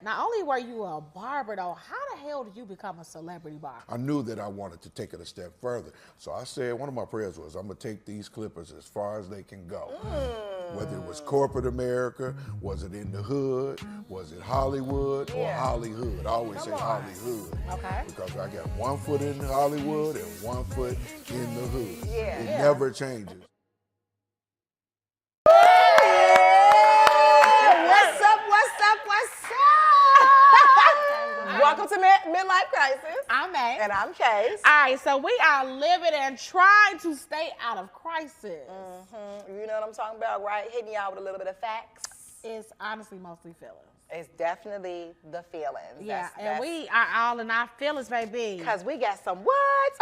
Not only were you a barber, though, how the hell did you become a celebrity barber? I knew that I wanted to take it a step further. So I said, one of my prayers was, I'm going to take these clippers as far as they can go. Whether it was corporate America, was it in the hood, was it Hollywood or Hollywood? I always say Hollywood. Okay. Because I got 1 foot in Hollywood and 1 foot in the hood. Yeah. It never changes. What's up? Welcome to Midlife Crisis. I'm May. And I'm Case. All right, so we are living and trying to stay out of crisis. You know what I'm talking about, right? Hitting y'all with a little bit of facts. It's honestly mostly feelings. It's definitely the feelings. Yeah, and we are all in our feelings, baby. Because we got some what?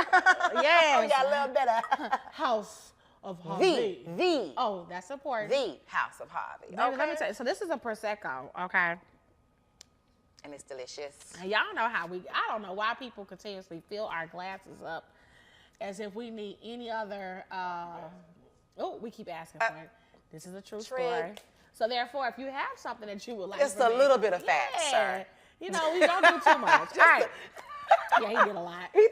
Yes. We got a little bit of House of Harvey. The. Oh, that's important. The House of Harvey. Baby, let me tell you. So this is a Prosecco, okay? And it's delicious. And y'all know how I don't know why people continuously fill our glasses up as if we need any other, we keep asking for it. This is a true story. So therefore, if you have something that you would like Just a little bit of facts, sir. You know, we don't do too much. All right. Yeah, he did a lot. He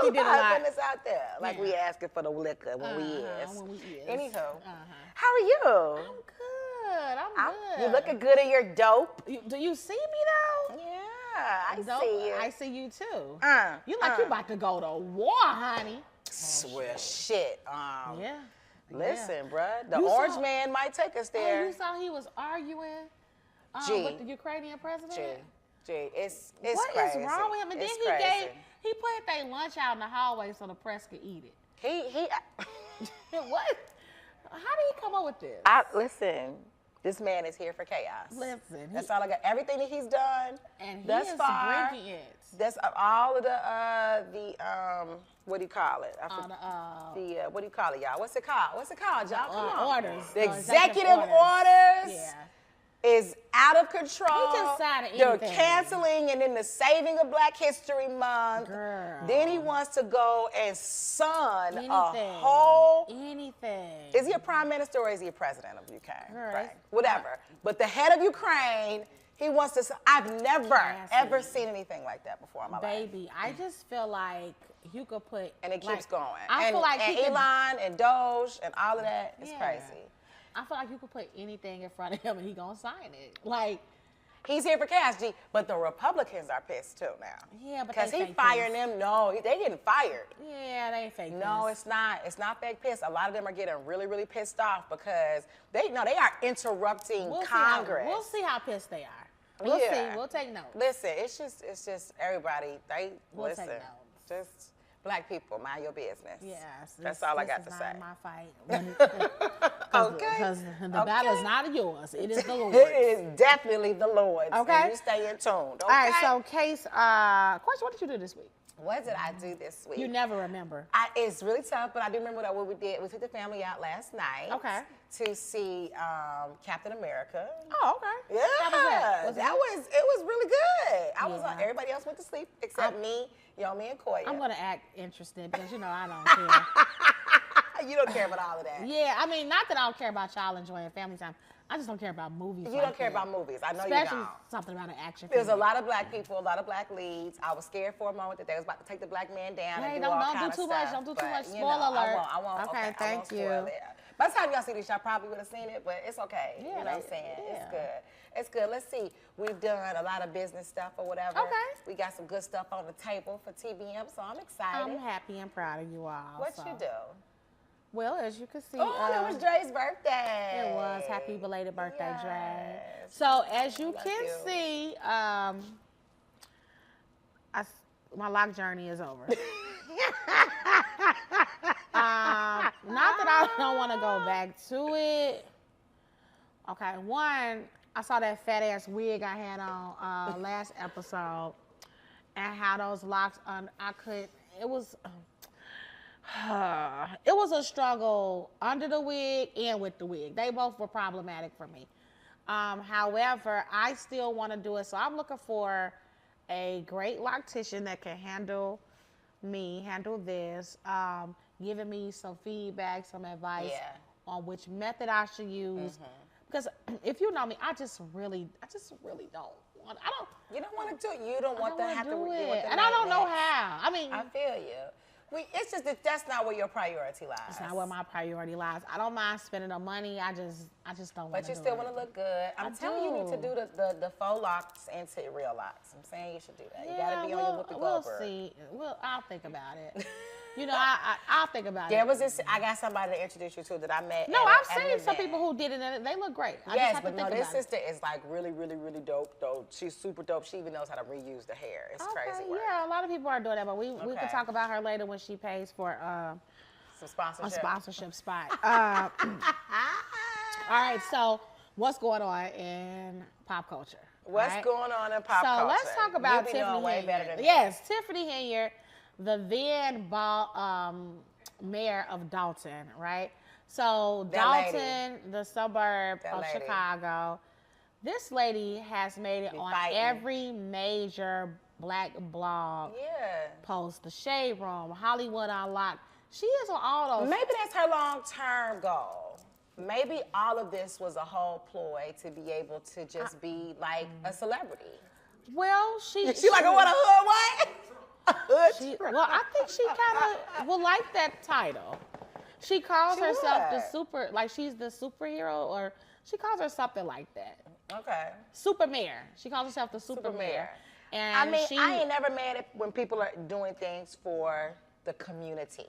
did a lot. lot. Putting us out there. Like we asking for the liquor when we is. When we is. Anywho, how are you? I'm good. I'm good. You looking good in your dope. Do you see me though? Yeah, I Dope. see you. I see you too. You you about to go to war, honey. Well, shit. Yeah. Listen, bruh, the You orange saw- man might take us Oh, there. you saw he was arguing with the Ukrainian president? Gee, it's What crazy. is wrong with him? And It's then crazy. he put their lunch out in the hallway so the press could eat it. He What? How did he come up with this? Listen, this man is here for chaos. Listen, That's all I got. Everything that he's done and he thus is far, bringing it. that's all of the what do you call it? What do you call it, y'all? What's it called, y'all? Come on. Orders. The executive orders. Is out of control. He can sign anything. They're canceling, and then the saving of Black History Month. Girl. Then he wants to go and son Anything. a whole. Anything. Is he a prime minister or is he a president of Ukraine? Girl, Right. Whatever. But the head of Ukraine, he wants to. I've never ever seen anything like that before in my life. Baby, I just feel like you could put. And it keeps going. I feel like and he could, Elon and Doge and all of that is crazy. I feel like you could put anything in front of him and he gonna sign it. Like, he's here for cash, G. But the Republicans are pissed too now. yeah, but Because they he fake firing piss. them. No, they getting fired. Yeah, they fake No, piss. it's not. It's not fake piss. A lot of them are getting really, really pissed off because they are interrupting Congress. We'll see how pissed they are. We'll see. We'll take notes. Listen, it's just everybody. We'll listen. take notes. Just Black people, mind your business. Yes, That's all I got to say. Not my fight. Okay. Because the battle is not yours. It is the Lord's. It is definitely the Lord's. Okay. And you stay in tune. Okay? All right. So, Case, question: what did you do this week? What did I do this week? You never remember. It's really tough, but I do remember what we did. We took the family out last night. Okay. To see Captain America. Oh, okay. Yeah. How was that? It was really good. I was Yeah. everybody else went to sleep except me, Yomi, and Koya. I'm gonna act interested because I don't care. You don't care about all of that. Yeah, I mean, not that I don't care about y'all enjoying family time. I just don't care about movies. You don't care about movies. I know Especially you don't. something about an action There's a film. lot of Black people, a lot of Black leads. I was scared for a moment that they was about to take the Black man down Hey, and do all don't kind do of too much. stuff. Don't do too But, much. you Spoiler know, alert. I won't. Okay, I thank won't spoil you. it. By the time y'all see this, y'all probably would have seen it, but it's okay. Yeah, you know what I'm saying? yeah. It's good. It's good. Let's see. We've done a lot of business stuff or whatever. Okay. We got some good stuff on the table for TBM, so I'm excited. I'm happy and proud of you all. What you do? Well, as you can see, Oh, that was Dre's birthday. it was happy belated birthday, Dre. Yes. So as you Love can you. see, my lock journey is over. Not that I don't want to go back to it. Okay, one, I saw that fat ass wig I had on last episode, and how those locks it was a struggle under the wig and with the wig. They both were problematic for me. However, I still want to do it, so I'm looking for a great loctician that can handle this, giving me some feedback, some advice on which method I should use. Because if you know me, I just really don't You don't want to do it. You don't want to have to do do it. And I don't know how. I mean, I feel you. It's just that's not where your priority lies. It's not where my priority lies. I don't mind spending the money. I just don't want to. But you still want to look good. I'm telling you, you need to do the faux locks into real locks. I'm saying you should do that. You got to be on your Whoopi Goldberg. We'll see. I'll think about it. You know, I'll think about it. There was this. I got somebody to introduce you to that I met. No, I've seen some people who did it, and they look great. Yes, but no, this sister is like really, really, really dope. Though she's super dope. She even knows how to reuse the hair. It's crazy work. Yeah, a lot of people are doing that, but we can talk about her later when she pays for some sponsorship. A sponsorship spot. All right, so what's going on in pop culture? What's going on in pop culture? So let's talk about Tiffany way better than Yes, Tiffany Henyard, the then mayor of Dalton, right? So Dalton, the suburb of Chicago, this lady has made it on every major black blog post. The Shade Room, Hollywood Unlocked. She is on all those. Maybe that's her long-term goal. Maybe all of this was a whole ploy to be able to just be like a celebrity. Well, she like, what, a hood what? Well, I think she kind of will like that title. She calls herself the super, like she's the superhero, or she calls herself something like that. Okay. Super mayor. She calls herself the super mayor. And I mean, I ain't never mad at when people are doing things for the community.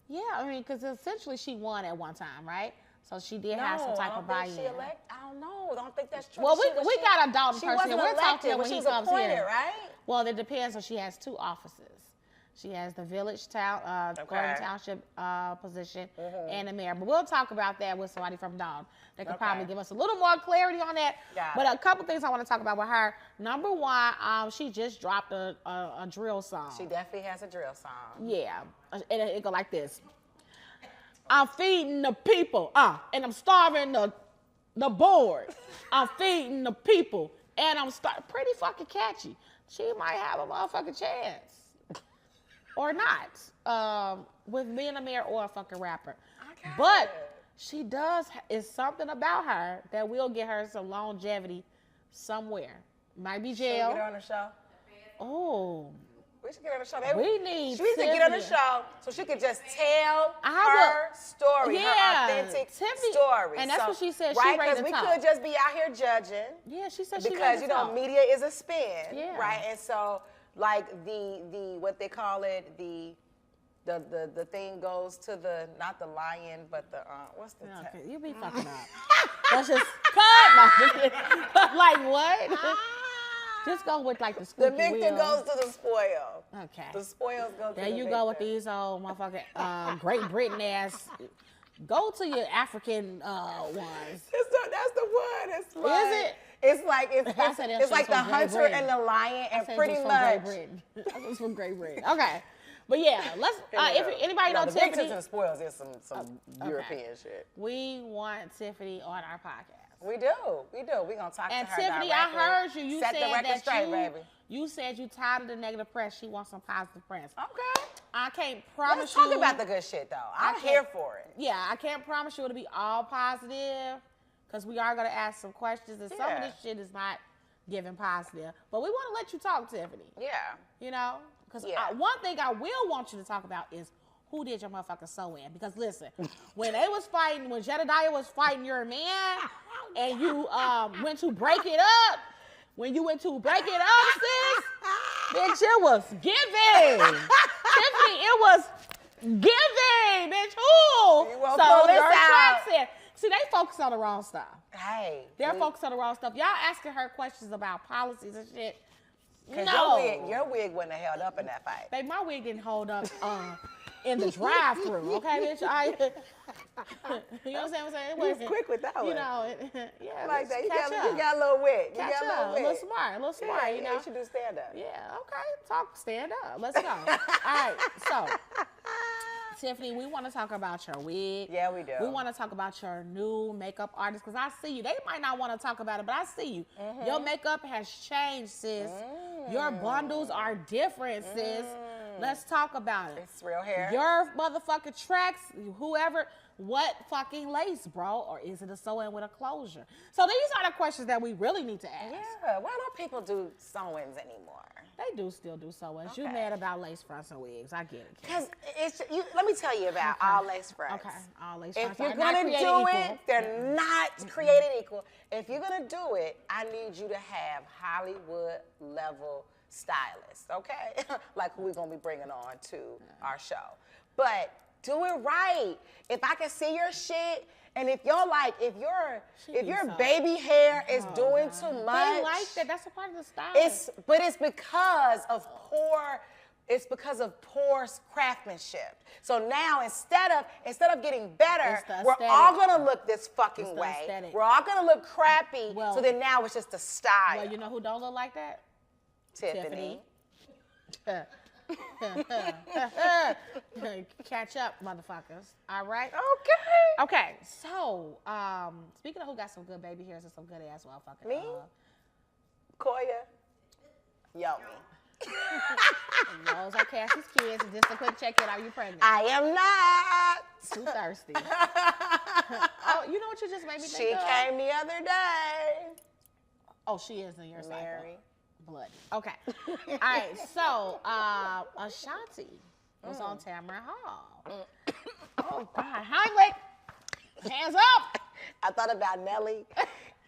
Yeah, I mean, because essentially she won at one time, right? So she did have some type of buy-in. I don't know. I don't think that's true. Well, we got a Dalton person here. We'll talk to him when he comes here. Right? Well, it depends. So she has two offices. She has the Gordon Township position and the mayor. But we'll talk about that with somebody from Dalton. They could probably give us a little more clarity on that. But a couple things I want to talk about with her. Number one, she just dropped a drill song. She definitely has a drill song. Yeah. And it go like this. I'm feeding the people, and I'm starving the board. I'm feeding the people, and I'm pretty fucking catchy. She might have a motherfucking chance, or not, with being a mayor or a fucking rapper. But she does. It's something about her that will get her some longevity somewhere. Might be jail. Should we get her on the show? Oh. We should get her on the show. We need to get on the show so she could just tell her story, her authentic story. And that's what she said. Right? Because we could just be out here judging. Yeah, she said because you know media is a spin, right? And so like the what they call it, the thing goes to the not the lion but the what's the you be fucking up. Let's just cut. Like what? Just go with like the squeaky The victim wheel. goes to the spoil. Okay. The spoils go to the There you victim. go with these old motherfucking Great Britain ass. Go to your African ones. That's the one. It's like, Is it? It's like it's like the hunter and the lion, and pretty much. That was from Great Britain. Okay. But yeah, let's. If anybody knows the Tiffany, victims and spoils is some European shit. We want Tiffany on our podcast. We do. We're gonna talk to her. And Tiffany, directly. I heard you. You Set said the record that straight, baby. You said you tired of the negative press. She wants some positive press. Okay. I can't promise Let's you. talk about the good shit though. I'm here for it. Yeah, I can't promise you it'll be all positive, because we are gonna ask some questions, and some of this shit is not giving positive. But we want to let you talk, Tiffany. Yeah. You know, because one thing I will want you to talk about is who did your motherfucker sew in. Because listen, when they was fighting, when Jedediah was fighting your man, and you went to break it up, sis, bitch, it was giving. Tiffany, it was giving, bitch. Who? So your tracks in. See, they focus on the wrong stuff. Hey. They're focused on the wrong stuff. Y'all asking her questions about policies and shit. No. Your wig wouldn't have held up in that fight. Babe, my wig didn't hold up in the drive-thru, okay, bitch? You know what I'm saying? You was quick with that one. You know, like bitch, that. You catch got a little wig. Catch up. A little smart, you know. You should do stand-up. Yeah, okay. Stand up. Let's go. All right, so, Tiffany, we want to talk about your wig. Yeah, we do. We want to talk about your new makeup artist, because I see you. They might not want to talk about it, but I see you. Your makeup has changed, sis. Your bundles are different, sis. Let's talk about it. It's real hair. Your motherfucking tracks, whoever, what fucking lace, bro? Or is it a sew-in with a closure? So these are the questions that we really need to ask. Yeah, why don't people do sew-ins anymore? They do still do sew-ins. Okay. You mad about lace fronts and wigs. I get it. Because let me tell you about all lace fronts. Okay, all lace fronts If you're are not going to created do equal. it, they're not created equal. If you're going to do it, I need you to have Hollywood level stylists, okay? Like who we're going to be bringing on to our show. But do it right. If I can see your shit, and if you're like, if your baby hair is doing too much. They like that. That's a part of the style. But it's because of poor craftsmanship. So now instead of getting better, we're all gonna look this fucking way. Aesthetic. We're all gonna look crappy. Well, so then now it's just the style. Well, you know who don't look like that? Tiffany. Catch up, motherfuckers. All right? Okay. Okay, so speaking of who got some good baby hairs and some good ass motherfuckers. Me? Koya. Yummy. Those are Cassie's kids. And just a quick check-in. Are you pregnant? I am not. Too thirsty. Oh, you know what you just made me think She of? came the other day. Oh, she is in your cycle. Mary. Bloody. Okay. All right. So, Ashanti was on Tamara Hall. Oh God, Heimlich, hands up. I thought about Nelly,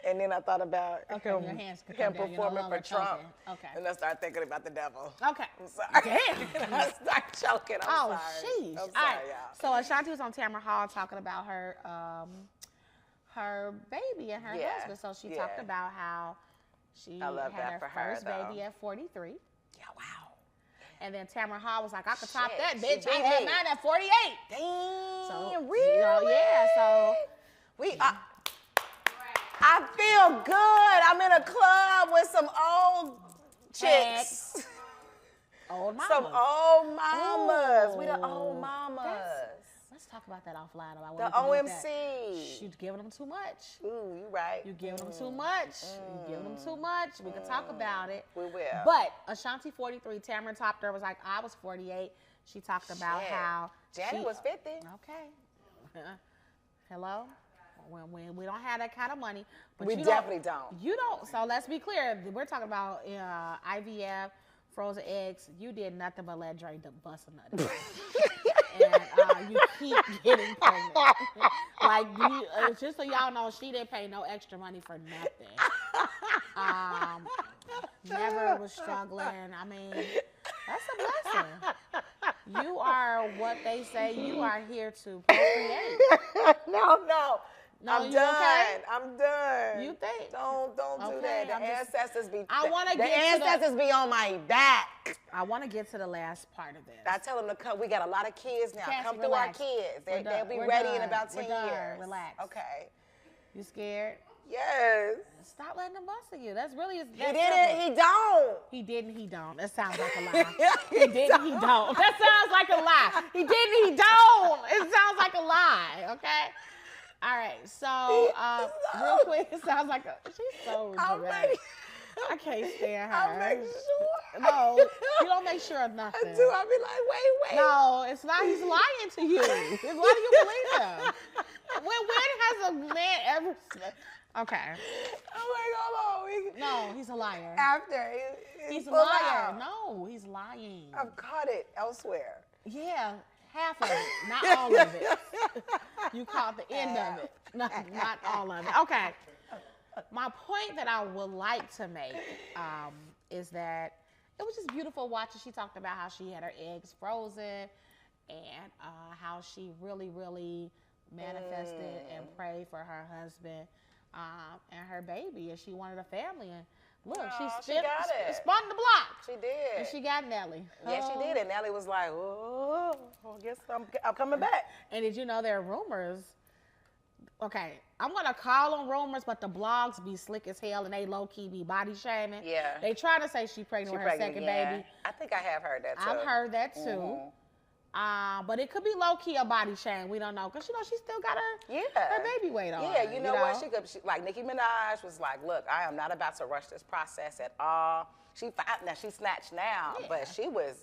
and then I thought about Your hands can come down. You're no performing longer for Trump. choking. Okay. And I started thinking about the devil. Okay. I'm sorry. Damn. I start choking. I'm sorry. Sheesh. I'm All sorry, right. y'all. So Ashanti was on Tamara Hall talking about her baby and her husband. So she talked about how she I love had that her for her, first though. baby at 43. Yeah, wow. And then Tamara Hall was like, I could top Shit, that, she bitch. I beat had me. mine at 48. Damn, So, really? you know, yeah, so. I feel good. I'm in a club with some old chicks. Old mamas. Some old mamas. We the Ooh. old mamas. Let's talk about that offline about what The we can do with that. OMC. She's giving them too much. Ooh, you right. You're giving them too much. You're giving them too much. We can talk about it. We will. But Ashanti 43, Tamara topped her, was like, I was 48. She talked about Shit. how Janet was 50. Okay. Hello? When we don't have that kind of money. But We you definitely don't. You don't. So let's be clear. We're talking about IVF, frozen eggs. You did nothing but let Dre bust a nut. And you keep getting pregnant. Just so y'all know, she didn't pay no extra money for nothing. Never was struggling. I mean, that's a blessing. You are what they say. You are here to procreate. No. No, I'm you done. okay? I'm done. You think? Don't do Okay, that. I'm The just- ancestors be. I wanna the get to the- ancestors be on my back. I want to get to the last part of this. I tell them to come. We got a lot of kids now. Cassie, come through relax. our kids. We're They'll done. be We're ready in done. about We're 10 done. years. Relax. Okay. You scared? Yes. Stop letting him bust at you. That's really He didn't. He don't. He didn't. He don't. That sounds like a lie. He didn't. He don't. That sounds like a lie. He didn't. He don't. It sounds like a lie. Okay. All right. So real quick, it sounds like she's so dramatic. I can't stand her. I'll make sure. No, you don't make sure of nothing. I do. I'll be like, wait. No, it's not. He's lying to you. Why do you believe him? When has a man ever? Okay. Oh my God, No, he's a liar. After He's a pull liar. out. No, he's lying. I've caught it elsewhere. Yeah, half of it, not all of it. You caught the end of it, not all of it. Okay. My point that I would like to make is that it was just beautiful watching. She talked about how she had her eggs frozen and how she really, really manifested and prayed for her husband and her baby, and she wanted a family. And look, she she got it. spun the block. She did. And she got Nelly. Yeah, she did. And Nelly was like, oh, I guess I'm coming back. And did you know there are rumors? Okay, I'm going to call them rumors, but the blogs be slick as hell and they low-key be body shaming. Yeah. They try to say she's pregnant with her second baby. I think I have heard that too. I've heard that too. But it could be low-key a body shame. We don't know. Because, she still got her baby weight on. Yeah, you know what? She like Nicki Minaj was like, look, I am not about to rush this process at all. Now she snatched now, Yeah. but she was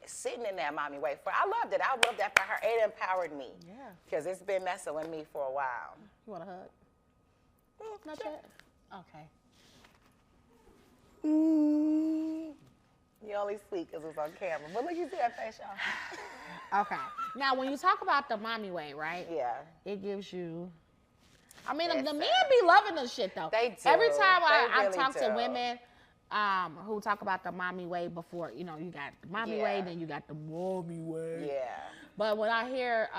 sitting in that mommy weight for. I loved it. I loved that for her. It empowered me. Yeah. Because it's been messing with me for a while. You want a hug? Not yet? Okay. You only sweet because it's on camera. But look, you see that face, y'all. Okay. Now, when you talk about the mommy weight, right? Yeah. It gives you. I mean, the Listen. men be loving this shit though. They do. Every time I They really talk to do. women who talk about the mommy weight before, you got the mommy Yeah. weight, then you got the mommy weight. Yeah. But when I hear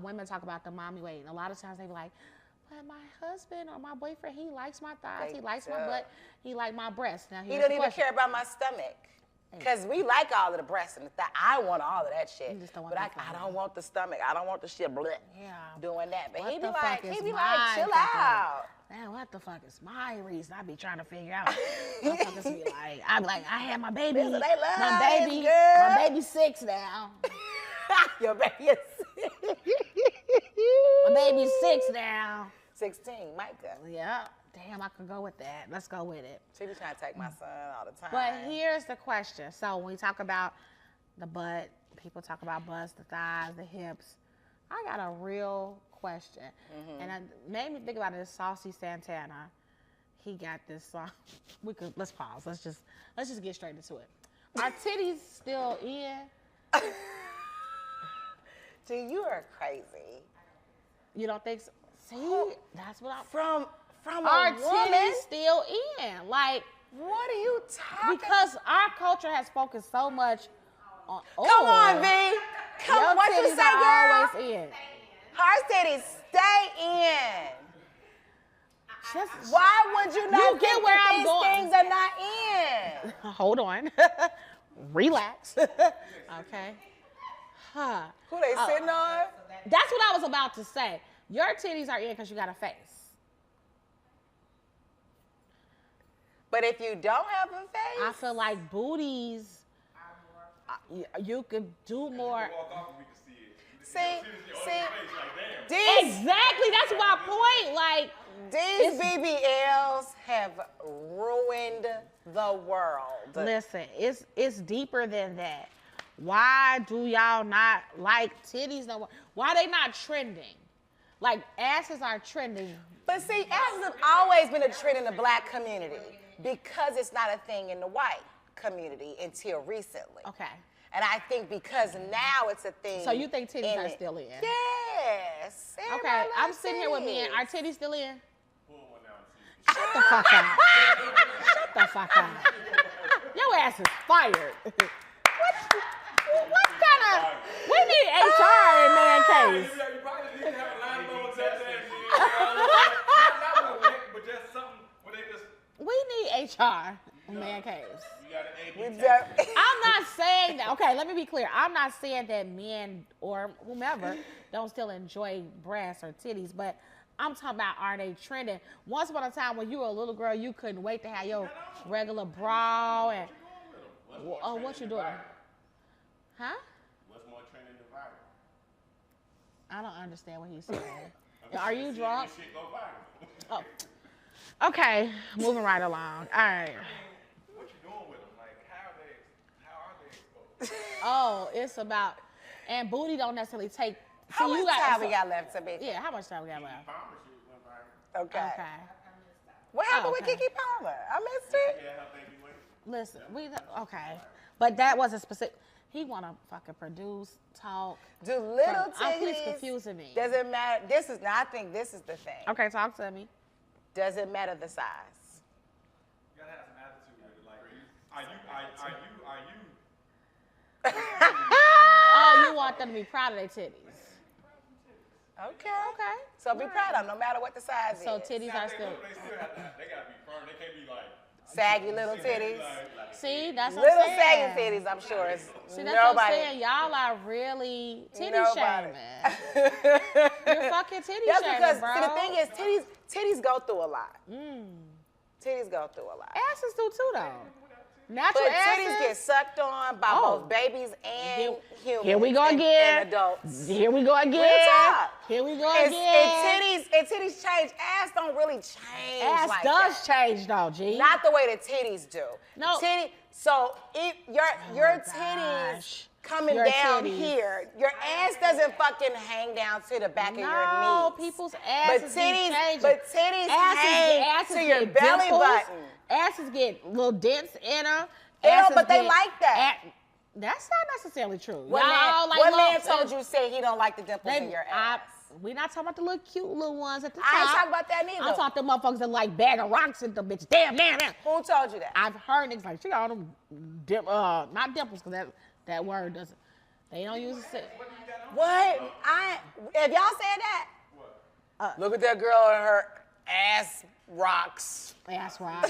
women talk about the mommy weight, a lot of times they be like, "But my husband or my boyfriend, he likes my thighs, They he likes my do. butt, he like my breasts." Now He here's don't the even question. care about my stomach. Because we like all of the breasts and the thigh. I want all of that shit. You just don't want but the I thigh. don't want the stomach. I don't want the shit bleh, Yeah. doing that. But What he be the like, fuck is chill fucking- out. Man, what the fuck is my reason? I be trying to figure out. Motherfuckers be like, I be like, I had my baby. Listen, they love my this baby. girl. My baby's 6 now. Your baby is My baby's 6 now. 16, Micah. Yeah. Damn, I could go with that. Let's go with it. She be trying to take my son all the time. But here's the question. So when we talk about the butt, people talk about butts, the thighs, the hips. I got a real question. And it made me think about this Saucy Santana. He got this song. Let's pause. Let's just get straight into it. Are titties still in? Dude, you are crazy. You don't think so? See, that's what I'm. From Are a woman? titties still in? Like, What are you talking? because our culture has focused so much on. Come on, V. Come Your on, what you titties say, are girl? always in. Her titties stay in. Just- Why would you not You get think where that I'm these going. things are not in? Hold on. Relax. Okay. Huh. Who they sitting on? That's what I was about to say. Your titties are in because you got a face. But if you don't have a face, I feel like booties, you could do more. see, Exactly. That's my point. Like, these BBLs have ruined the world. listen, it's deeper than that. Why do y'all not like titties no more? Why they not trending? Like, asses are trending. But see, asses have always been a trend in the black community because it's not a thing in the white community until recently. Okay. And I think because now it's a thing. So you think titties in are it. still in? Yes. Okay, Everybody I'm loves sitting here with men. titties. Are titties still in? Shut the fuck up. Shut the fuck up. Your ass is fired. What kind of... We need HR in man case. You probably need to have a line of but just something where they just, We need HR in man case. you got an We AB just- I'm not saying that. Okay, let me be clear. I'm not saying that men or whomever don't still enjoy breasts or titties, but I'm talking about, are they trending? Once upon a time when you were a little girl, you couldn't wait to have your regular bra and... Oh, what you doing? Huh? What's more trending than viral? I don't understand what he's saying. Are you drunk? Shit go viral. Oh. Okay, moving right along. All right. What you doing with them? Like, how are they exposed? Oh, it's about... And booty don't necessarily take... How See, much you time we got left to be? Yeah, how much time we got left? Palmer shit went viral. Okay. Okay. What happened Okay. with Keke Palmer? I missed it. Yeah, her baby went. Listen, okay. But that wasn't specific. He want to fucking produce, talk. Do little He's titties? confusing me. Does it matter? I think this is the thing. Okay, talk to me. Does it matter the size? You gotta have some attitude with it. Like, are you? Oh, you want them to be proud of their titties. Okay. Okay. So be proud of them, no matter what the size So is. titties are still... They still have to, they gotta be firm. They can't be like, Saggy little titties. See, that's what Little I'm saying. saggy titties, I'm sure. It's See, that's nobody. what I'm saying. Y'all are really titty Nobody. shaming. You're fucking titty That's shaming, because, bro. see, the thing is, titties go through a lot. Titties go through a lot. Asses do too, though. Natural But asses. titties get sucked on by Oh. both babies and humans. Here we go and- again. And adults. Here we go again. Real talk. Here we go And again. titties change. Ass don't really change Ass like does that. change, though, G. Not the way the titties do. No. So if your titties gosh. coming Your down titties. here, your ass doesn't fucking hang down to the back of your No, knees. people's asses be changing. But titties hang to your get belly dimples, button. Asses get little dents in them. But they like that. That's not necessarily true. What Y'all man, like what man lumps told and- you say he don't like the dimples in your ass? We're not talking about the little cute little ones at the top. I ain't talking about that neither. I'm talking the motherfuckers that like bag of rocks in the bitch. Damn. Who told you that? I've heard niggas like, she got all them not dimples, because that word doesn't, they don't use it. What? Have y'all said that? What? Look at that girl and her ass rocks. Ass rock.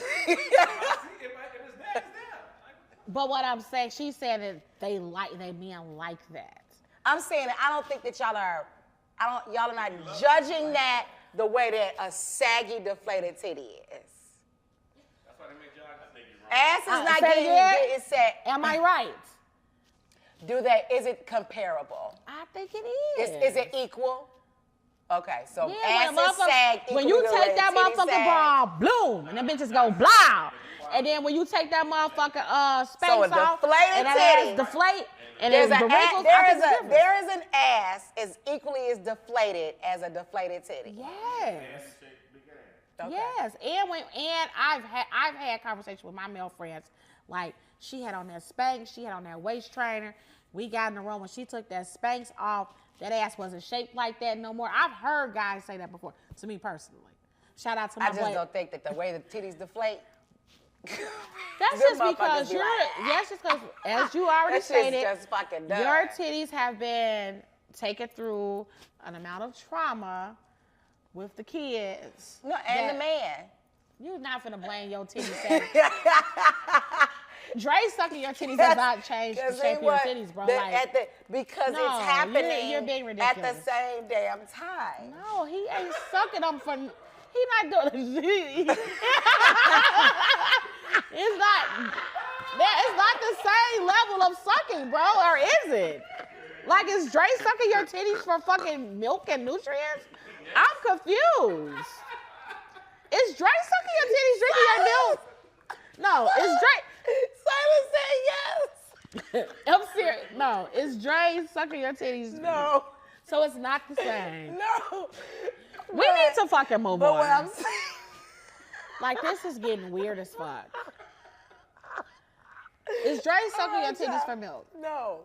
But what I'm saying, she's saying that they men like that. I'm saying that I don't think that y'all are not judging that the way that a saggy, deflated titty is. That's why they make y'all. I think you're Ass is not say getting it it's set. Am I right? Is it comparable? I think it is. Is it equal? Okay, so Yeah, ass when a is sag motherfucker- when you equally the take way that titties motherfucker sag. bra, bloom, and the bitches go blow. And then when you take that motherfucker Spanx So a off, deflated and that ass titty- deflate, and There's then the wrinkles, I think it's different. there is an ass as equally as deflated as a deflated titty. Yes. Okay. Yes, and I've had conversations with my male friends. Like, she had on that Spanx, she had on that waist trainer. We got in the room when she took that Spanx off. That ass wasn't shaped like that no more. I've heard guys say that before. To me personally, shout out to my I just boy. don't think that the way the titties deflate. That's them just because motherfuckers be like, that's just because, as you already that shit's stated, just fucking dumb. your titties have been taken through an amount of trauma with the kids. No, and that- the man. You're not finna blame your titties. Dre sucking your titties does not change the 'Cause shape it of your was- titties, bro. because No, it's happening you're being at the ridiculous. same damn time. No, he ain't sucking them for. He not doing it. It's not the same level of sucking, bro, or is it? Like, is Dre sucking your titties for fucking milk and nutrients? I'm confused. Is Dre sucking your titties, drinking your milk? No, is Dre? Simon said yes. I'm serious. No, is Dre sucking your titties? No. So it's not the same. No. We need to fucking move But on. what I'm saying. Like, this is getting weird as fuck. Is Dre sucking your titties for milk? No.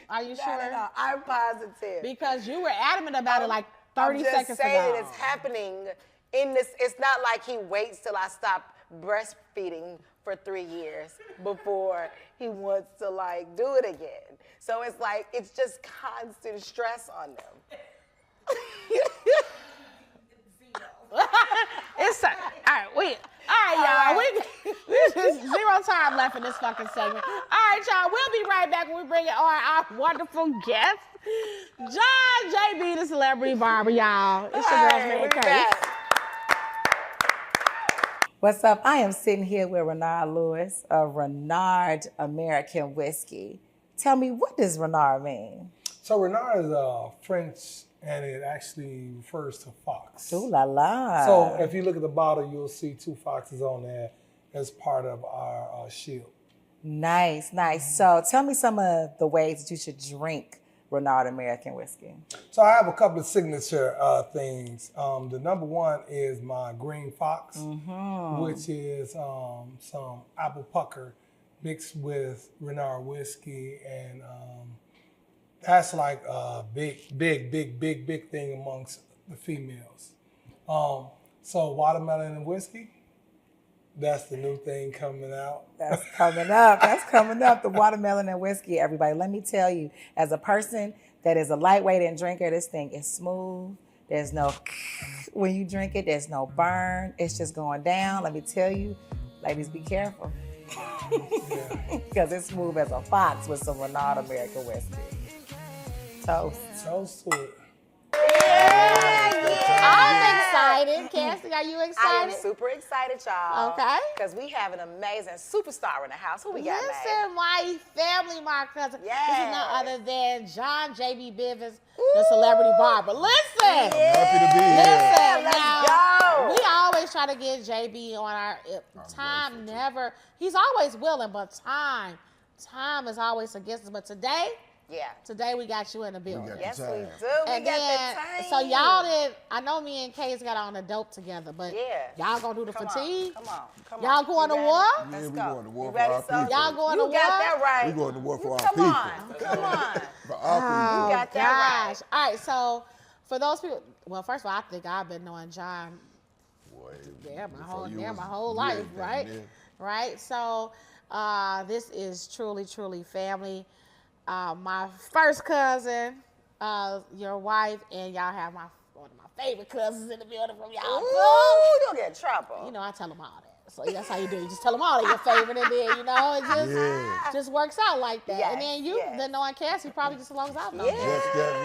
Are you Not sure? at all. I'm positive. Because you were adamant about it like 30 I'm just seconds saying ago. it's happening in this. It's not like he waits till I stop breastfeeding for 3 years before he wants to like do it again. So it's like it's just constant stress on them. It's all right, y'all. There's just zero time left in this fucking segment. All right, y'all. We'll be right back when we bring in our wonderful guest, Judge JayBee, the celebrity barber, y'all. It's your girl's man, we Case. back. What's up? I am sitting here with Renard Lewis of Renard American Whiskey. Tell me, what does Renard mean? So Renard is French, and it actually refers to fox. Ooh la la. So if you look at the bottle, you'll see 2 foxes on there as part of our shield. Nice, nice. So tell me some of the ways that you should drink Renard American Whiskey. So I have a couple of signature things. The number one is my green fox, which is some apple pucker mixed with Renard whiskey, and that's like a big thing amongst the females. So watermelon and whiskey, that's the new thing coming out. That's coming up. That's coming up. The watermelon and whiskey, everybody. Let me tell you, as a person that is a lightweight and drinker, this thing is smooth. There's no, when you drink it, there's no burn. It's just going down. Let me tell you, ladies, be careful. Because it's smooth as a fox with some Renard American whiskey. Toast. Toast to it. Yeah. I'm excited. Cassie, are you I am excited? super excited, y'all. Okay. Because we have an amazing superstar in the house. Who we got, man? Listen, my family, my cousin. This is none Yes. other than John JayBee Bivins, the celebrity barber. Listen. Happy to be here. Listen, let's now, go. we always try to get JB on our time. grateful, too. Never. He's always willing, but time is always against us. But today we got you in the building. got Yes, we time. do. And we got then, the time. so y'all did. I know me and Case got on the dope together, but Yeah. y'all gonna do the Come fatigue. on, come on. Y'all going to You war? ready? Yeah, Let's we go. going to war You for ready, our son? people. Y'all going You to got war? that right. We going to war for our Come people. on, come on. For our people. You got that right. All right, so for those people, well, first of all, I think I've been knowing John Boy, my before you my was whole big life, then, right? yeah. Right. So this is truly family. My first cousin, your wife, and y'all have one of my favorite cousins in the building from y'all. Ooh, you'll get in trouble. You know, I tell them all that. So that's how you do. You just tell them all they're your favorite, and then it just works out like that. And then you, Yes. been knowing Cassie probably just as long as I've known. Yes. you. Just that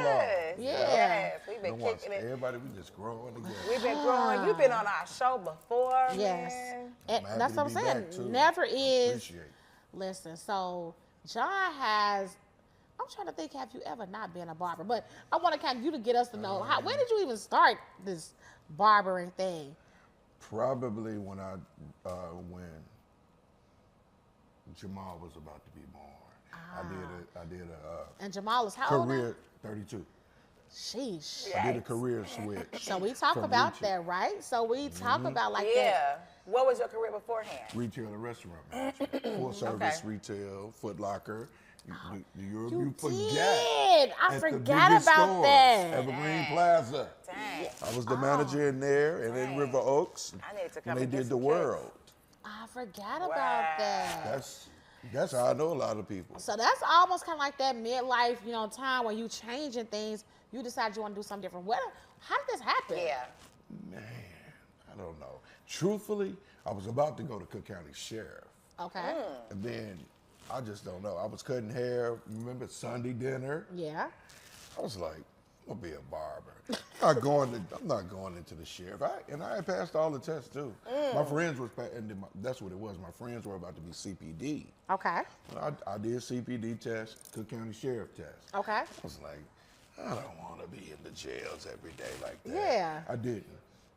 long. Yeah. Yes, we've been Don't watch kicking it. everybody, we just growing together. We've been growing. You've been on our show before, Yes. man. And I'm that's happy what to I'm be saying. back, too. Never is. Appreciate it. Listen, so John has. I'm trying to think. Have you ever not been a barber? But I want to kind of you to get us to know when did you even start this barbering thing? Probably when when Jamal was about to be born. I did a And Jamal is how old? now? career 32. Sheesh. I did a career switch. So we talk from about retail. that, right? So we talk about like Yeah. that. What was your career beforehand? Retail and restaurant management. Full service retail, Foot Locker. You forget. Did. I At the forgot biggest about stores, that. Evergreen Plaza. Dang. I was the manager in there and in Dang. River Oaks. I need to come when they and get did the some world. I forgot about that. That's how I know a lot of people. So that's almost kind of like that midlife, time when you changing things. You decide you want to do something different. How did this happen? Yeah. Man, I don't know. Truthfully, I was about to go to Cook County Sheriff. Okay. And then I just don't know. I was cutting hair. Remember Sunday dinner? Yeah. I was like, I'm gonna be a barber. I'm not going into the sheriff. I had passed all the tests too. My friends was, that's what it was. My friends were about to be CPD. Okay. I did CPD test, Cook County Sheriff test. Okay. I was like, I don't want to be in the jails every day like that. Yeah. I didn't.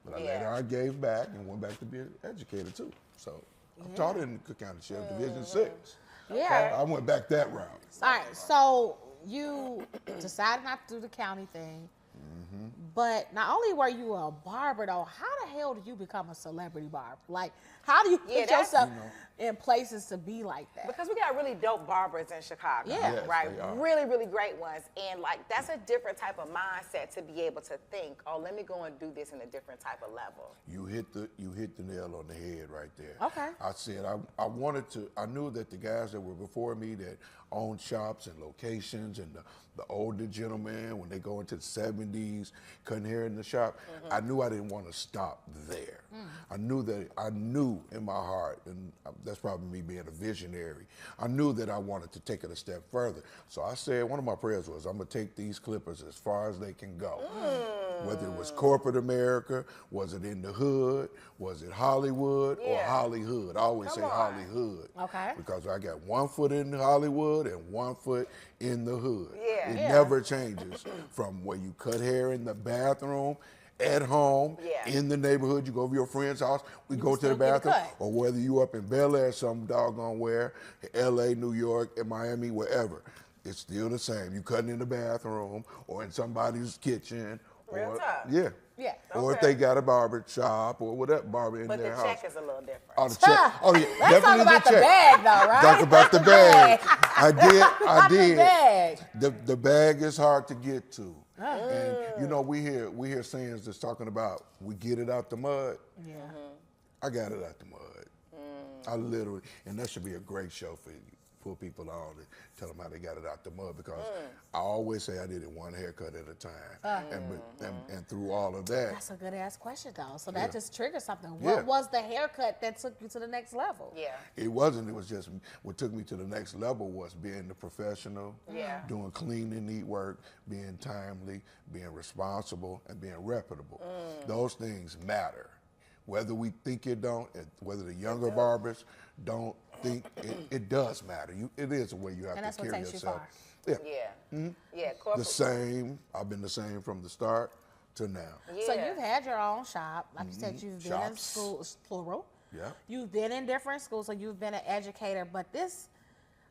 But Yeah. later I gave back and went back to be an educator too. So I taught in Cook County Sheriff Division 6. Yeah. I went back that route. All right. So you decided not to do the county thing. But not only were you a barber, though, how the hell did you become a celebrity barber? Like, how do you Yeah, put that's- yourself in places to be like that? Because we got really dope barbers in Chicago, Yeah. Yes, right? they are. Really, really great ones. And like that's a different type of mindset to be able to think, oh, let me go and do this in a different type of level. You hit the nail on the head right there. Okay. I said I knew that the guys that were before me that owned shops and locations and the older gentlemen when they go into the 70s cutting hair in the shop, I knew I didn't want to stop there. I knew in my heart, and that's probably me being a visionary, I knew that I wanted to take it a step further. So I said, one of my prayers was, I'm gonna take these clippers as far as they can go. Whether it was corporate America, was it in the hood, was it Hollywood or Yeah. Hollywood? I always Come say on. Hollywood. Okay. Because I got 1 foot in Hollywood and 1 foot in the hood. Yeah. It Yeah. never changes from where you cut hair in the bathroom, at home, Yeah. in the neighborhood, you go over your friend's house, we go to still the get a bathroom, cut. or whether you up in Bel Air, some doggone where, LA, New York, in Miami, wherever. It's still the same. You cutting in the bathroom or in somebody's kitchen. Real or, talk. Yeah. Yeah. Or if Okay. they got a barber shop or whatever, barber in But their the house. check is a little different. Oh, the check. Oh, yeah. Let's talk definitely about the check. bag, though, right? Talk about the bag. I Not the did. bag. The bag is hard to get to. And we hear sayings that's talking about we get it out the mud. Yeah. I got it out the mud. I literally, and that should be a great show pull people on and tell them how they got it out the mud, because I always say I did it one haircut at a time. And through all of that. That's a good ass question though. So that just triggered something. Yeah. What was the haircut that took you to the next level? Yeah. It wasn't, it was just, what took me to the next level was being the professional, doing clean and neat work, being timely, being responsible, and being reputable. Those things matter. Whether we think it don't, whether the younger barbers don't think it does matter. It is a way you have And that's to what carry takes you yourself. far. Yeah. Yeah. The Corporate. same. I've been the same from the start to now. Yeah. So you've had your own shop. Like you said, you've been in Shops. schools, plural. Yeah. You've been in different schools, so you've been an educator. But this,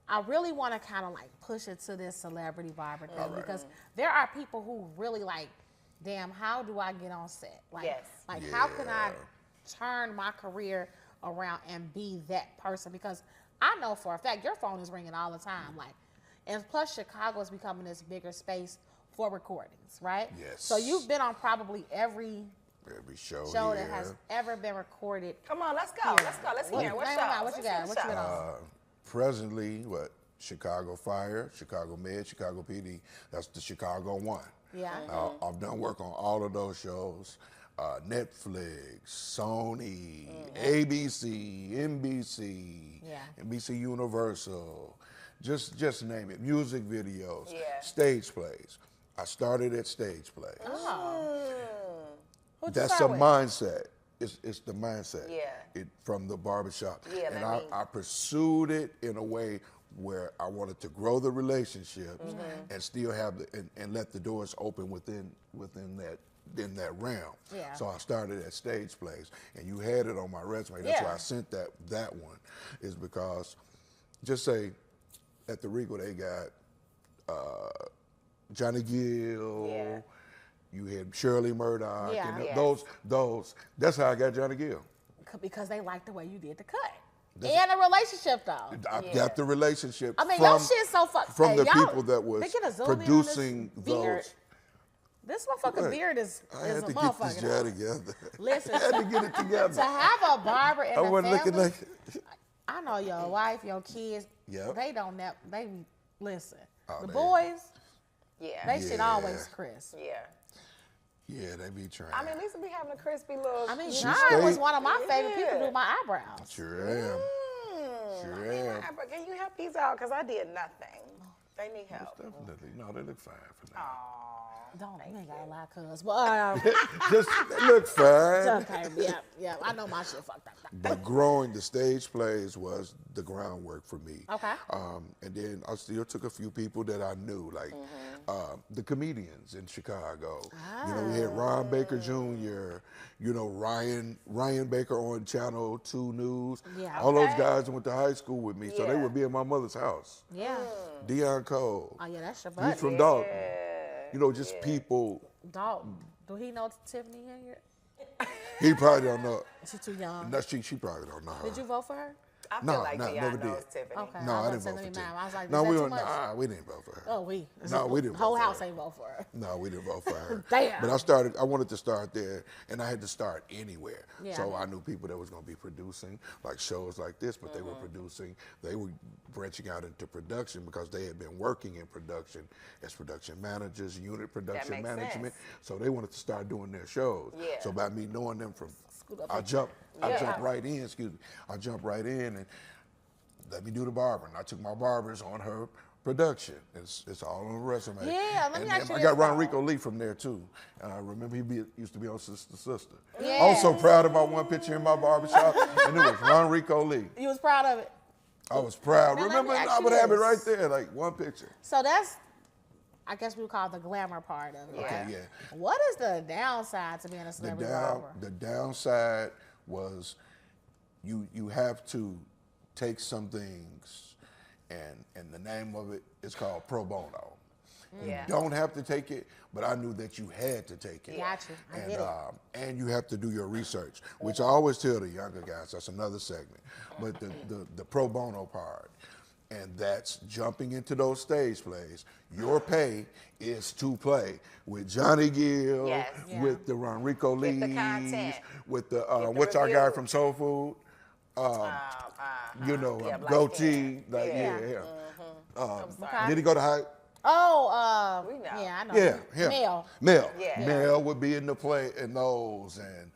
I really want to kind of like push it to this celebrity barber thing, because there are people who really like, damn, how do I get on set? Like, Yes. like how can I turn my career around and be that person? Because I know for a fact your phone is ringing all the time. Like, and plus Chicago is becoming this bigger space for recordings, right? Yes. So you've been on probably every show that here. has ever been recorded. Come on, let's go. Let's go. Let's hear. What's up? What you got? What you been on? Presently, Chicago Fire, Chicago Med, Chicago PD. That's the Chicago one. Yeah. I've done work on all of those shows. Netflix, Sony, ABC, NBC, NBC Universal, just name it. Music videos, stage plays. I started at stage plays. Who'd you That's a start with? mindset. It's the mindset. Yeah. From the barbershop. Yeah, and let me- I pursued it in a way where I wanted to grow the relationships and still have and let the doors open within that realm. Yeah. So I started at stage plays, and you had it on my resume. That's why Yeah. I sent that one, is because just say at the Regal they got Johnny Gill. Yeah. You had Shirley Murdoch. Yeah. And Yes. those. That's how I got Johnny Gill. Because they like the way you did the cut. And a relationship though. I got the relationship. I mean, from, your shit's so fucking. from the y'all, people that was they get a zoom in on producing this beard. those. This motherfucking Right. beard is I a had to get this motherfucker. jar together. Listen, I had to get it to together. have a barber in I the wasn't looking family, like. I know your wife, your kids, Yep. they don't they listen. Oh, the they- boys, Yeah. they should Yeah. always crisp. Yeah. Yeah, they be trying. I mean, at least we be having a crispy little. I mean, She John stayed- was one of my favorite people to Yeah. do my eyebrows. Sure am. Sure am. But can you help these out? Because I did nothing. They need help. Definitely. No, they look fine for now. Don't, you ain't got a lot, cuz. But, Just they look fine. okay, yeah, I know my shit fucked up. But growing the stage plays was the groundwork for me. Okay. And then I still took a few people that I knew, like the comedians in Chicago. You know, we had Ron Baker Jr., you know, Ryan Baker on Channel 2 News. Yeah. All those Okay. guys went to high school with me, so they Yeah. would be in my mother's house. Yeah. Dion Cole. Oh, yeah, that's your He's buddy. from Dalton. You know, just people. Dalton. Do he know Tiffany Hilliard? He probably don't know. She too young. No, she probably don't know her. Did you vote for her? I feel No, like no, Dion never knows did. Tiffany. Okay. No, I was didn't about vote to for say Tiffany. I was like, No, is we that don't. too much? Nah, we didn't vote for her. Oh, we. No, we didn't Whole vote for house her. ain't vote for her. No, we didn't vote for her. Damn. But I wanted to start there, and I had to start anywhere. Yeah. So I knew people that was going to be producing, like shows like this, but they were producing, they were branching out into production because they had been working in production as production managers, unit production makes management. sense. So they wanted to start doing their shows. Yeah. So by me knowing them from, Scoot up I and- jumped Yeah. right in, I jumped right in and let me do the barbering. I took my barbers on her production. It's all on the resume. Yeah, let me And ask then you I this, got Ron though. Rico Lee from there too. And I remember used to be on Sister Sister. Yeah. I was so proud about one picture in my barbershop, and it was Ron Rico Lee. You was proud of it. I was proud. Now, let me Remember, ask I you would have it this. right there, like one picture. So that's, I guess we would call it the glamour part of it. Yeah. right? Yeah. What is the downside to being a celebrity barber? The downside was you have to take some things, and the name of it is called pro bono. Yeah. You don't have to take it, but I knew that you had to take it. Got you. I And, get it. and you have to do your research, which I always tell the younger guys, that's another segment. But the pro bono part, and that's jumping into those stage plays. Your pay is to play with Johnny Gill, Yes. Yeah. with the Ron Rico Get the Lees, content. with the Get the what's our guy reviews. from Soul Food? you know, Yeah, black goatee, skin. like Yeah. yeah. Okay. Did he go to high? Oh, We know. yeah, I know. Yeah, him. Mel. Mel. Yeah. Mel would be in the play in those, and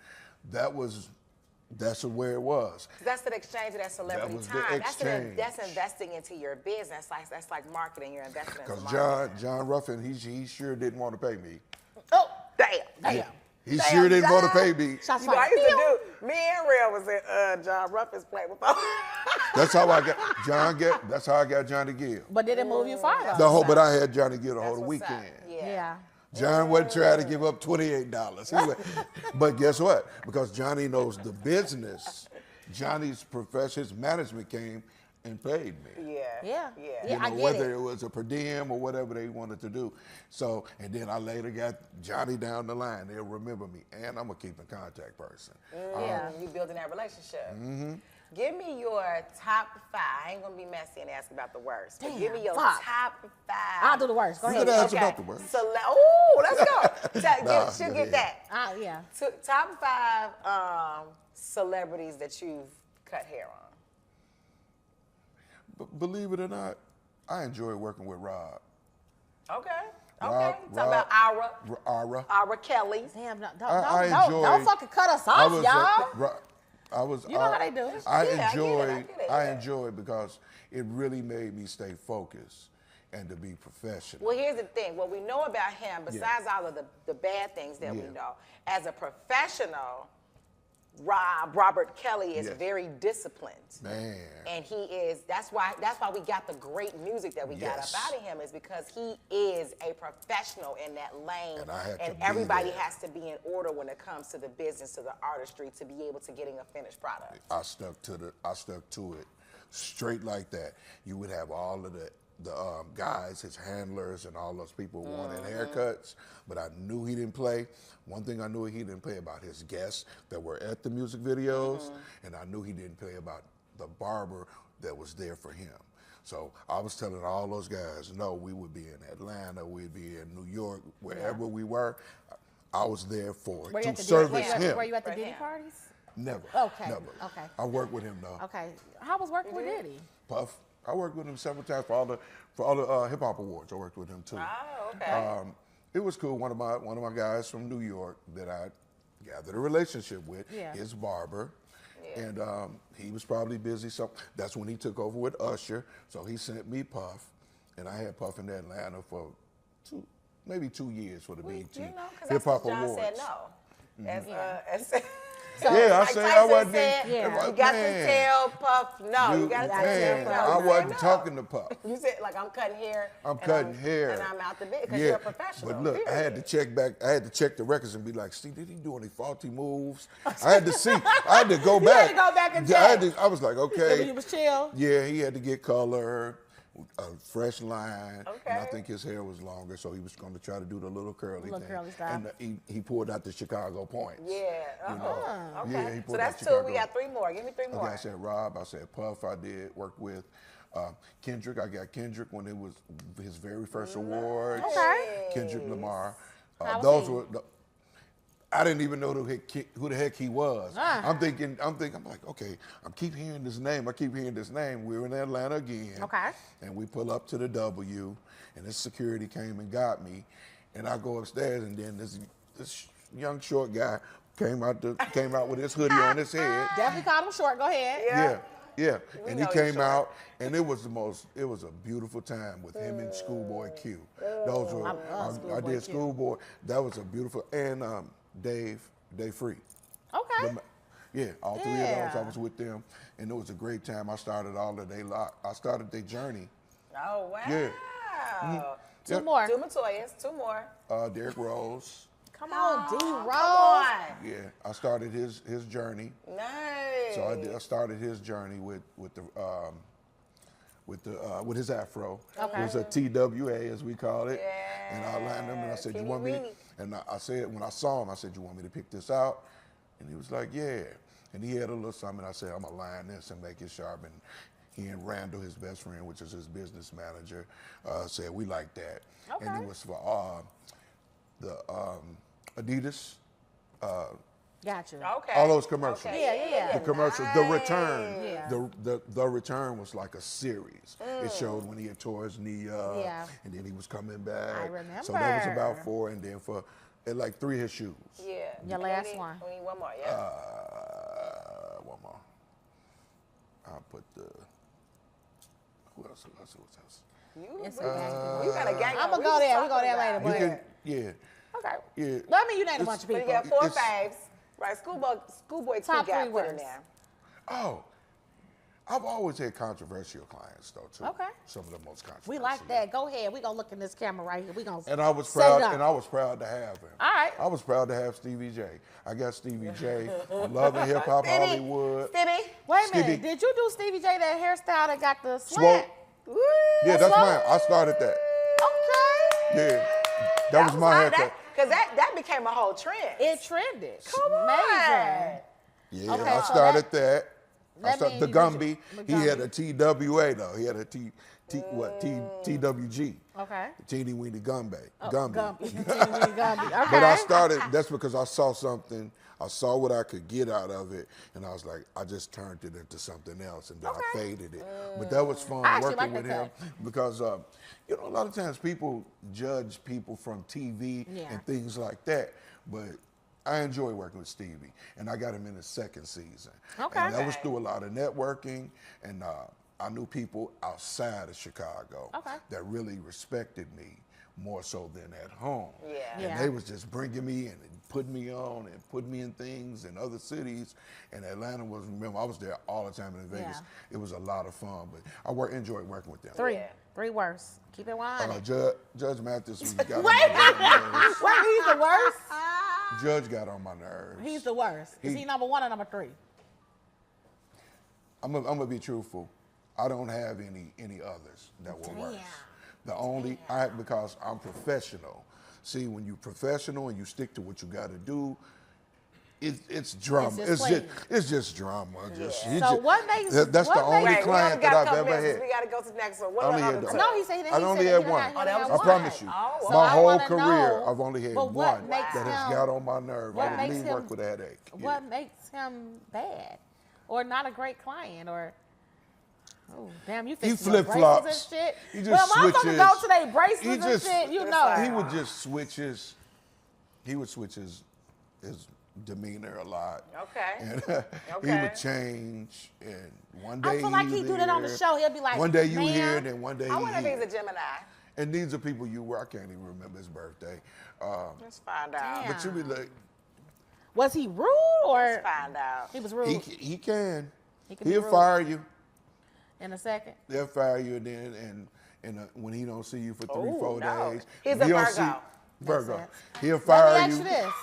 that's where it was. That's the exchange of that celebrity That was the time. exchange. That's investing into your business. That's like marketing. You're investing into Because marketing. John Ruffin, he sure didn't want to pay me. Oh, damn. Damn. He Damn, sure didn't want to John. pay me. Shots You know, I fired. used to do. Me and Real was in John Ruffin's play before. That's how I got That's how I got Johnny Gill. But did it move you farther? But I had Johnny Gill the whole That's what's up. weekend. Yeah. John wasn't trying to give up $28. But guess what? Because Johnny knows the business, Johnny's profession, his management came and paid me. Yeah. You I know, get whether it. it was a per diem or whatever they wanted to do. So, and then I later got Johnny down the line. They'll remember me, and I'm a keep in contact person. Yeah. You building that relationship. Give me your top 5. I ain't gonna be messy and ask about the worst. But give me your Damn, top 5. I'll do the worst. Go You ahead. could ask about the worst. Ooh, let's go. Nah, She'll go get ahead. that. Yeah. Top 5 celebrities that you've cut hair on. Believe it or not, I enjoy working with Rob. Okay. Rob- Talking about Ira. Ara. Ira Kelly. Damn, don't enjoy- fucking cut us off, y'all. You know how they do. I Yeah, I get it, I enjoy. get it, I yeah. enjoy because it really made me stay focused and to be professional. Well, here's the thing. What we know about him, besides all of the bad things that we Yeah. know, as a professional, Robert Kelly is Yes. very disciplined. Man. And he is, that's why we got the great music that we got Yes. up out of him, is because he is a professional in that lane. And I had to be everybody there. has to be in order when it comes to the business, to the artistry, to be able to getting a finished product. I stuck to it straight like that. You would have all of the guys, his handlers, and all those people wanted haircuts, but I knew he didn't play. One thing I knew he didn't play about his guests that were at the music videos, and I knew he didn't play about the barber that was there for him. So I was telling all those guys, no, we would be in Atlanta, we'd be in New York, wherever we were. I was there for Were it, you at to the service Diddy, him. were you at the For Diddy him. parties? Never. Okay, Never. okay. I worked with him though. Okay. How was working with Diddy? Puff. I worked with him several times for all the hip hop awards. I worked with him too. Oh, okay. It was cool. One of my guys from New York that I gathered a relationship with, his barber, and he was probably busy. So that's when he took over with Usher. So he sent me Puff, and I had Puff in Atlanta for maybe 2 years for the BET You know, because Hip that's Hop what John Awards. said no. As Yeah, I Mike said I Tyson wasn't. said, Yeah. you got to tell Puff no. You got to tell man, Puff. I You wasn't said no. talking to Puff. You said, like, I'm cutting hair. I'm and cutting hair. And I'm out the bit because you're a professional. But look, I had to period. check back. I had to check the records and be like, see, did he do any faulty moves? I had to see. I had to go back. had to go back and I was like, okay. He was chill. Yeah, he had to get color, a fresh line. And I Okay. think his hair was longer, so he was going to try to do the little curly Little thing. curly style. And he pulled out the Chicago points. Yeah. Okay. Yeah, he So pulled that's out 2. Chicago. We got 3 more. Give me 3 more. Okay, I said Rob, I said Puff, I did work with. Kendrick, I got Kendrick when it was his very first awards. Okay. Kendrick Lamar. How was Those he? were, I didn't even know who the heck he was. I'm like, okay, I keep hearing this name. We were in Atlanta again. Okay. And we pull up to the W, and this security came and got me. And I go upstairs, and then this young short guy came out with his hoodie on his head. Definitely called him short. Go ahead. Yeah. And he know he's came short. out, and it was a beautiful time with him and Schoolboy Q. Those were, I did Schoolboy. That was a beautiful, and Dave Free. Okay. Yeah, all 3 of Yeah. those, I was with them, and it was a great time. I started their journey. Oh, wow. Yeah. Two more. 2 Matoyas. 2 more. Derrick Rose. Come on, D. Rose. Come on. Yeah, I started his journey. Nice. So I started his journey with his afro. Okay. It was a TWA, as we call it. Yeah. And I lined him and I said, "You Teeny want me?" weeny. And I said, when I saw him, I said, "You want me to pick this out?" And he was like, "Yeah." And he had a little something. I said, "I'm gonna line this and make it sharp." And he and Randall, his best friend, which is his business manager, said, "We like that." And Okay. it was for the Adidas Gotcha. Okay. All those commercials. Okay. Yeah. The commercials, the return, Yeah. the return was like a series. It showed when he had tore his knee up, Yeah. and then he was coming back. I remember. So that was about 4, and then and like 3 his shoes. Yeah. Your last one. We need one more, yeah. One more. I'll put the. Who else? It's okay. You got a gang. I'm gonna go there. We go there later. You But can, yeah. Okay. Yeah. let me unite a bunch of But people. you got 4 It's- faves. Right, Schoolboy 2 Top got 3 put in worst. there. Oh, I've always had controversial clients though too. Okay. Some of the most controversial. We like that. Go ahead. We gonna look in this camera right here. We gonna. And I was set proud. it up. And I was proud to have him. All right. I was proud to have Stevie J. I got Stevie J. from Love and Hip Hop Hollywood. Stevie. Wait a minute. Stevie. Did you do Stevie J that hairstyle that got the Swope. slant? Yeah, that's Swope? mine. I started that. Okay. Yeah, that was my haircut. Because that became a whole trend. It trended. Come on. Amazing. Yeah, Okay, I so started that. that means The you Gumby. did He your- had a TWA though. He had a TWG. Okay. Teeny Weeny Gumby. Gumby. Gumby. Okay. But I started, that's because I saw something, I saw what I could get out of it, and I was like, I just turned it into something else, and then I faded it. But that was fun I actually working like with that him because, you know, a lot of times people judge people from TV Yeah. and things like that, but I enjoy working with Stevie, and I got him in the 2nd season. Okay. And that was through a lot of networking, and I knew people outside of Chicago Okay. that really respected me more so than at home. Yeah. And Yeah. they was just bringing me in and putting me on and putting me in things in other cities. And Atlanta was, remember, I was there all the time in Vegas. Yeah. It was a lot of fun, but I enjoyed working with them. 3. Yeah. 3 worst. Keep it 100. Judge Mathis was got on Wait. my nerves. Wait, he's the worst? Judge got on my nerves. He's the worst. Is he number 1 or number 3? I'm gonna be truthful. I don't have any others that were worse. The only because I'm professional. See, when you're professional and you stick to what you got to do, it's drama. It's just It's just drama. So what makes- that's what the only makes- Right, client we only got that a I've couple ever minutes. had. We got to go to the next one. What I are only the had other the- two? No, he said I only had one. I promise you. Oh, My I whole wanna career, know, I've only had but what one makes that has him- got on my nerve. what I didn't makes leave him- work with a headache. What makes him bad? Or not a great client? Or, oh, damn, you fix flip-flops. and shit? He just well, motherfuckers switches. go to their bracelets He and just- shit, you know. He would just switch his demeanor a lot. Okay. And he Okay. would change, and one day I feel like he he do that on the show. He'll be like, one day you "Ma'am." here, then one day I he wonder if here. he's a Gemini. And these are people you were. I can't even remember his birthday. Let's find out. Damn. But you be like, Was he rude or Let's find out. he was rude he can. He can be He'll rude. fire you. in a second? They'll fire you, and then when he don't see you for 3-4 no. days, He's when a he don't Virgo. Virgo. That's He'll Let me fire ask you. you this.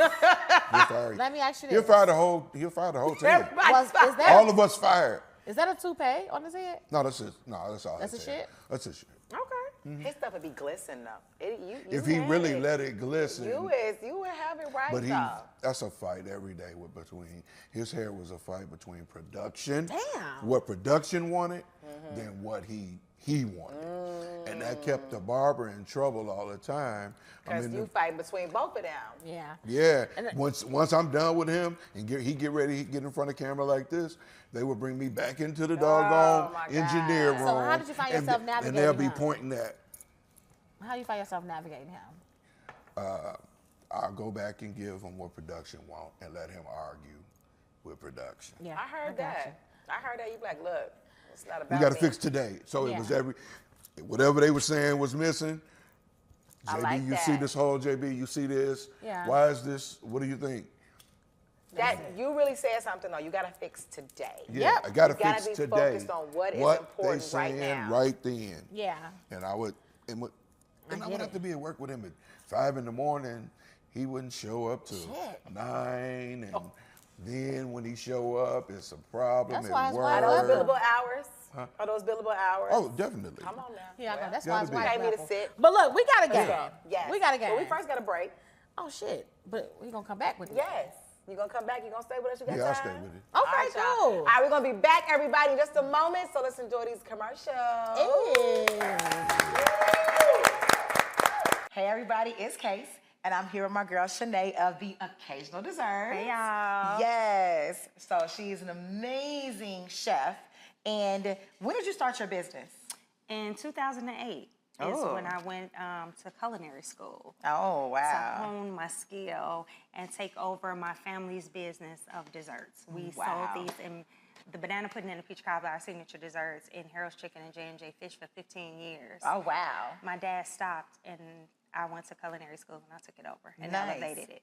He'll fire you. Let me ask you He'll this. fire the whole. He'll fire the whole team. Everybody's Is fired. that All of us fired. is that a toupee on his head? No, that's it. No, that's all. That's his a hair. shit? That's his shit. Okay. His stuff would be glisten though. You If he had really it. let it glisten, you would have it right but though. that's a fight every day between his hair was a fight between production. Damn. What production wanted, than what he wanted, and that kept the barber in trouble all the time. Because you fight between both of them. Yeah. Yeah. And it- Once I'm done with him and he get ready, he get in front of camera like this, they will bring me back into the doggone my engineer God. room. So how did you find yourself and they'll navigating be him? pointing at. How do you find yourself navigating him? I'll go back and give him what production want and let him argue with production. Yeah. I heard got that. I heard that. You be like, look, it's not We about got to me. fix today. So Yeah. it was whatever they were saying was missing. I JB, like you that. see this whole JB, you see this? Yeah. Why is this? What do you think? That you really said something though. You got to fix today. Yeah, Yep. I got to You gotta fix be today. focused on what is important they right saying now. right then. Yeah. And I would get have it. to be at work with him at 5 in the morning. He wouldn't show up till Shit. 9, and then when he show up, it's a problem That's at why his work. wife Are those Word. billable hours? Are those billable hours? Oh, definitely. Come on now. Yeah, I know. That's gotta why his be. wife Pay me to left. sit. But look, we got a game. Yes. We got a game. But we first got a break. Oh shit! But we gonna come back with it. Yes. You gonna come back? You gonna stay with us? You got Yeah, I'll time? stay with it. Okay, All right, y'all. cool. All right, we're gonna be back, everybody, in just a moment. So let's enjoy these commercials. Yeah. Hey, everybody, it's Case. And I'm here with my girl, Shanae of The Occasional Desserts. Hey, y'all. Yes. So she's an amazing chef. And when did you start your business? In 2008 is when I went to culinary school. Oh, wow. To hone my skill and take over my family's business of desserts. We Wow. sold these in the banana pudding and the peach cobbler, our signature desserts, in Harold's Chicken and J&J Fish for 15 years. Oh, wow. My dad stopped, and I went to culinary school, and I took it over and Nice. elevated it.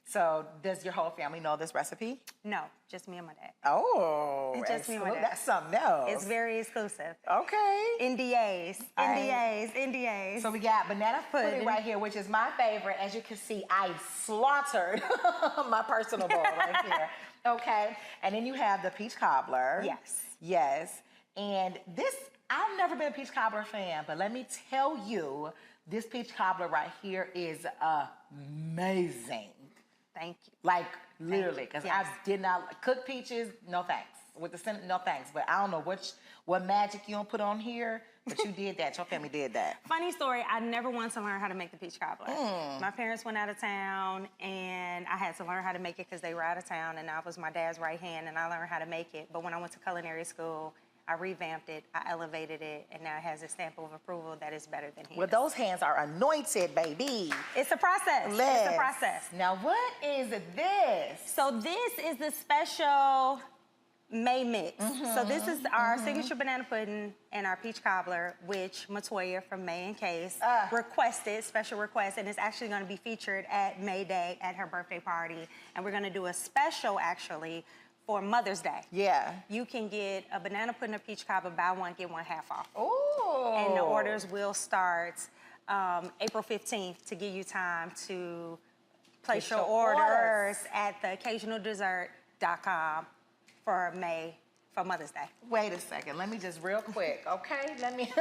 So does your whole family know this recipe? No, just me and my dad. Oh, Just me and my excellent. dad. That's something else. It's very exclusive. Okay. NDAs, All right. NDAs. So we got banana pudding Pudding. right here, which is my favorite. As you can see, I slaughtered my personal bowl right here. Okay. And then you have the peach cobbler. Yes. Yes. And this, I've never been a peach cobbler fan, but let me tell you, this peach cobbler right here is amazing. Thank you. Like, literally, because Yes. I did not cook peaches, no thanks. With the cinnamon, no thanks. But I don't know what magic you don't put on here, but you did that. Your family did that. Funny story, I never wanted to learn how to make the peach cobbler. My parents went out of town, and I had to learn how to make it because they were out of town, and I was my dad's right hand, and I learned how to make it. But when I went to culinary school, I revamped it, I elevated it, and now it has a stamp of approval that is better than his. Well, those hands are anointed, baby. It's a process. Liz. It's a process. Now, what is this? So this is the special May mix. So this is our signature banana pudding and our peach cobbler, which Matoya from May and Case requested, special request, and it's actually going to be featured at May Day at her birthday party. And we're going to do a special, actually, for Mother's Day. Yeah. You can get a banana pudding or peach cobbler, buy one, get one half off. Ooh. And the orders will start April 15th to give you time to place your orders at theoccasionaldessert.com for May, for Mother's Day. Wait a second. Let me just real quick, okay? Let me...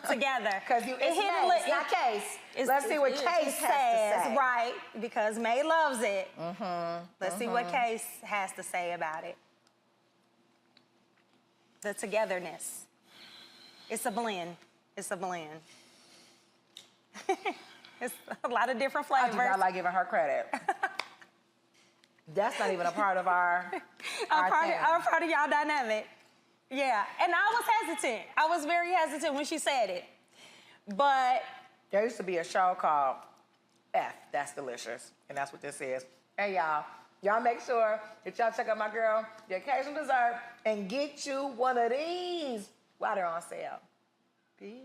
Together. Because it's May, it's not Case. Let's see what Case has to say. Right, because May loves it. Let's see what Case has to say about it. The togetherness. It's a blend. It's a blend. It's a lot of different I flavors. do not like giving her credit. That's not even a part of our I'm part of y'all dynamic. Yeah, and I was hesitant. I was very hesitant when she said it. But there used to be a show called F, That's Delicious, and that's what this is. Hey, y'all make sure that y'all check out my girl, The Occasional Dessert, and get you one of these while they're on sale. Peace.